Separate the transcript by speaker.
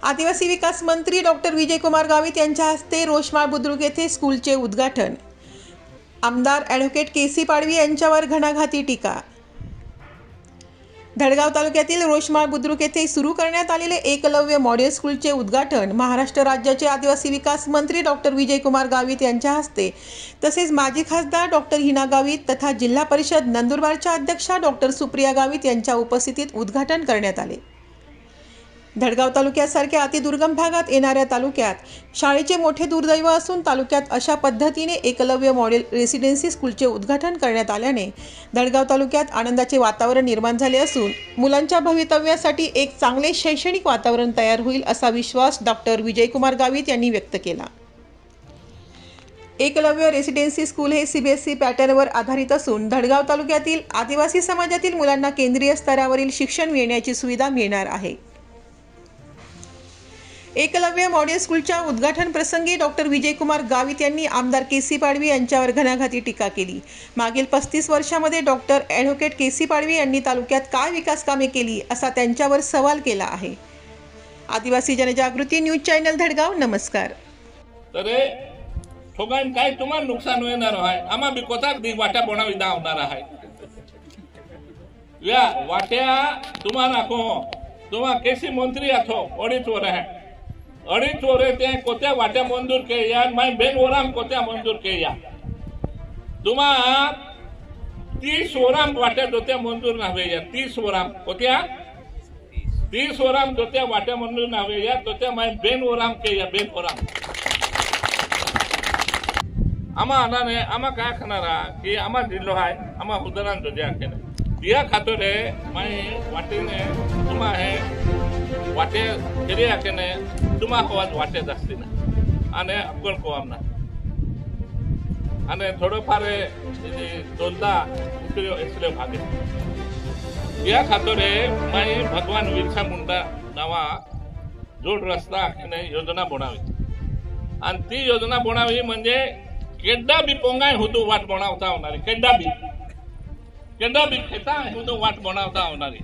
Speaker 1: आदिवासी विकास मंत्री डॉक्टर विजयकुमार गावित यांच्या हस्ते रोषमाळ बुद्रुक येथे स्कूलचे उद्घाटन। आमदार ॲडव्होकेट के.सी. पाडवी यांच्यावर घणाघाती टीका। धडगाव तालुक्यातील रोषमाळ बुद्रुक येथे सुरू करण्यात आलेले एकलव्य मॉडेल स्कूलचे उद्घाटन महाराष्ट्र राज्याचे आदिवासी विकास मंत्री डॉक्टर विजयकुमार गावित यांच्या हस्ते तसेच माजी खासदार डॉक्टर हिना गावित तथा जिल्हा परिषद नंदुरबारच्या अध्यक्षा डॉक्टर सुप्रिया गावित यांच्या उपस्थितीत उद्घाटन करण्यात आले। धडगाव तालुक्यासारख्या अतिदुर्गम भागात येणाऱ्या तालुक्यात शाळेचे मोठे दुर्दैव असून तालुक्यात अशा पद्धतीने एकलव्य मॉडेल रेसिडेन्सी स्कूलचे उद्घाटन करण्यात आल्याने धडगाव तालुक्यात आनंदाचे वातावरण निर्माण झाले असून मुलांच्या भवितव्यासाठी एक चांगले शैक्षणिक वातावरण तयार होईल असा विश्वास डॉक्टर विजयकुमार गावित यांनी व्यक्त केला। एकलव्य रेसिडेन्सी स्कूल हे CBSE पॅटर्नवर आधारित असून धडगाव तालुक्यातील आदिवासी समाजातील मुलांना केंद्रीय स्तरावरील शिक्षण मिळण्याची सुविधा मिळणार आहे। एकलव्य मॉडेल स्कूलच्या उद्घाटन प्रसंगी डॉक्टर विजयकुमार गावित यांनी आमदार के.सी. पाडवी यांच्यावर घणाघाती टीका केली। मागील 35 वर्षांमध्ये डॉक्टर ॲडव्होकेट के.सी. पाडवी यांनी तालुक्यात काय विकास कामे केली असा त्यांच्यावर सवाल केला आहे। आदिवासी जनजागृती न्यूज चॅनल धडगाव नमस्कार।
Speaker 2: तरे ठोगान काय तुम्हाला नुकसान होणार आहे आम्हा बी कोताक दी वाट्या बनावी दा होणार आहे या वाट्या तुम्हाला को तुम्हा केसी मंत्री आथो अडीच वर आहे अडीच वरे ते कोत्या वाट्या मंजूर के या माय बेन ओराम कोत्या मंजूर के या तुम्हा 30 ओराम वाट्या दोत्या मंजूर नावे या 30 ओराम कोत्या 30 ओराम दोत्या वाट्या मंजूर नावे या दोत्या माय बेन ओराम के या बेन ओराम आमा आनाने आमा काय खानारा की आमा जिल्लो हाय आमा उदाहरण दो द्या केने दिया खातोरे माय वाटेने तुम्हा है वाटे केरिया केने तुम्हा आवाज वाटे असते ना आणि अक्कल को आमना आणि थोडं फार दोनदा इसले भागे या खातोरे माय भगवान बिरसा मुंडा नावा जोड रस्ता केने योजना बनावी आणि ती योजना बनावी म्हणजे केड्डा बी पोंगाय होतो वाट बनावता होणारी केड्डा बी खेता होतो वाट बनावता होणारी